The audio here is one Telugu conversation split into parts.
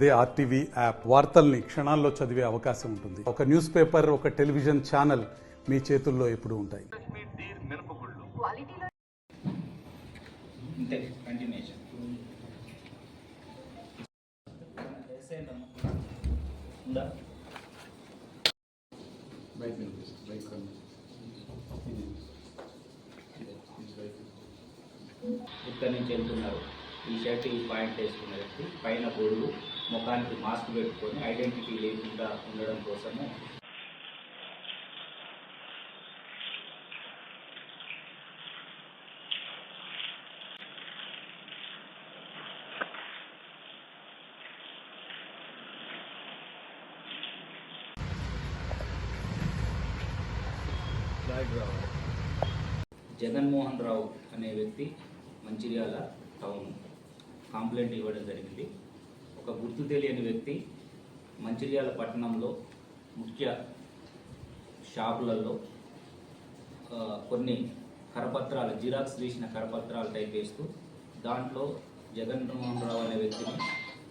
అదే ఆర్టీవీ యాప్ వార్తల్ని క్షణాల్లో చదివే అవకాశం ఉంటుంది. ఒక న్యూస్ పేపర్, ఒక టెలివిజన్ ఛానల్ మీ చేతుల్లో ఎప్పుడూ ఉంటాయి. ఇక్కడి నుంచి వెళ్తున్నారు. ఈ షర్ట్ ఈ పాయింట్ వేసుకున్న వ్యక్తి పైన గొడుగు, ముఖానికి మాస్క్ పెట్టుకొని ఐడెంటిటీ లేకుండా ఉండడం కోసము జగన్మోహన్ రావు అనే వ్యక్తి మంచిర్యాల టౌన్ కంప్లైంట్ ఇవ్వడం జరిగింది. ఒక గుర్తు తెలియని వ్యక్తి మంచిర్యాల పట్టణంలో ముఖ్య షాపులలో కొన్ని కరపత్రాలు, జిరాక్స్ తీసిన కరపత్రాలు టైప్ చేస్తూ దాంట్లో జగన్మోహన్ రావు అనే వ్యక్తిని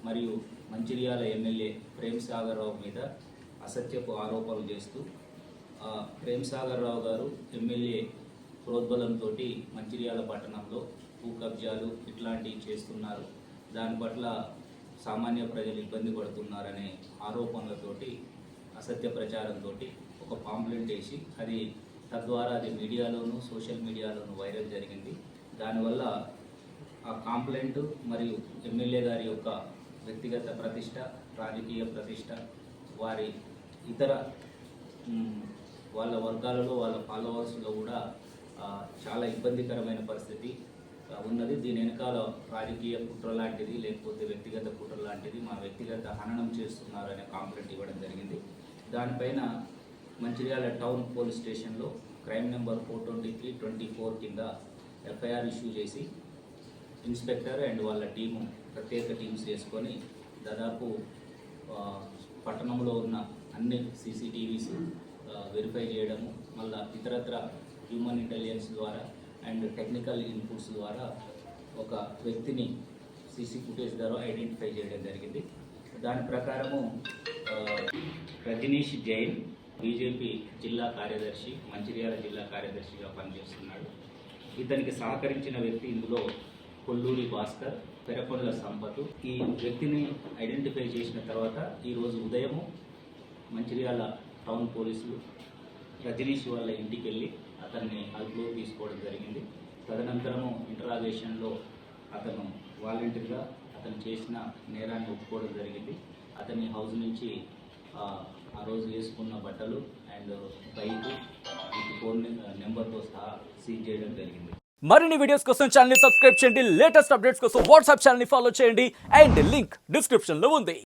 మరియు మంచిర్యాల ఎమ్మెల్యే ప్రేమ్ సాగర్ రావు మీద అసత్యపు ఆరోపణలు చేస్తూ ప్రేమ్ సాగర్ రావు గారు ఎమ్మెల్యే ప్రోద్బలంతో మంచిర్యాల పట్టణంలో భూ కబ్జాలు ఇట్లాంటివి చేస్తున్నారు, దాని పట్ల సామాన్య ప్రజలు ఇబ్బంది పడుతున్నారనే ఆరోపణలతోటి అసత్య ప్రచారంతో ఒక పాంప్లెంట్ వేసి తద్వారా అది మీడియాలోను సోషల్ మీడియాలోను వైరల్ జరిగింది. దానివల్ల ఆ కాంప్లైంట్ మరియు ఎమ్మెల్యే గారి యొక్క వ్యక్తిగత ప్రతిష్ట, రాజకీయ ప్రతిష్ట, వారి ఇతర వాళ్ళ వర్గాలలో వాళ్ళ ఫాలోవర్స్లో కూడా చాలా ఇబ్బందికరమైన పరిస్థితి ఉన్నది. దీని వెనకాల రాజకీయ కుట్ర లాంటిది లేకపోతే వ్యక్తిగత కుట్ర లాంటిది, మా వ్యక్తిగత హననం చేస్తున్నారనే కాంప్లైంట్ ఇవ్వడం జరిగింది. దానిపైన మంచిర్యాల టౌన్ పోలీస్ స్టేషన్లో క్రైమ్ నెంబర్ 423/24 కింద ఎఫ్ఐఆర్ ఇష్యూ చేసి ఇన్స్పెక్టర్ అండ్ వాళ్ళ టీము ప్రత్యేక టీమ్స్ చేసుకొని దాదాపు పట్టణంలో ఉన్న అన్ని సీసీటీవీస్ వెరిఫై చేయడము, మళ్ళీ ఇతరత్ర హ్యూమన్ ఇంటెలిజెన్స్ ద్వారా అండ్ టెక్నికల్ ఇన్పుట్స్ ద్వారా ఒక వ్యక్తిని సీసీ ఫుటేజ్ ద్వారా ఐడెంటిఫై చేయడం జరిగింది. దాని ప్రకారము రజనీష్ జైన్ బీజేపీ జిల్లా కార్యదర్శి, మంచిర్యాల జిల్లా కార్యదర్శిగా పనిచేస్తున్నాడు. ఇతనికి సహకరించిన వ్యక్తి ఇందులో కొల్లూరి భాస్కర్, పెరకొండల సంపత్. ఈ వ్యక్తిని ఐడెంటిఫై చేసిన తర్వాత ఈరోజు ఉదయము మంచిర్యాల టౌన్ పోలీసులు రజనీష్ వాళ్ళ ఇంటికి వెళ్ళి అతన్ని అదుపులో తీసుకోవడం జరిగింది. తదనంతరము ఇంటరాగేషన్లో అతను వాలంటీర్గా అతను చేసిన నేరాన్ని ఒప్పుకోవడం జరిగింది. అతని హౌస్ నుంచి ఆ రోజు వేసుకున్న బట్టలు అండ్ బైక్, ఫోన్ నెంబర్తో సహా సీజ్ చేయడం జరిగింది. మరిన్ని వీడియోస్ కోసం ఛానల్ ని సబ్స్క్రైబ్ చేయండి. లేటెస్ట్ అప్డేట్స్ కోసం వాట్సాప్ ఛానల్ ని ఫాలో చేయండి. అండ్ లింక్ డిస్క్రిప్షన్ లో ఉంది.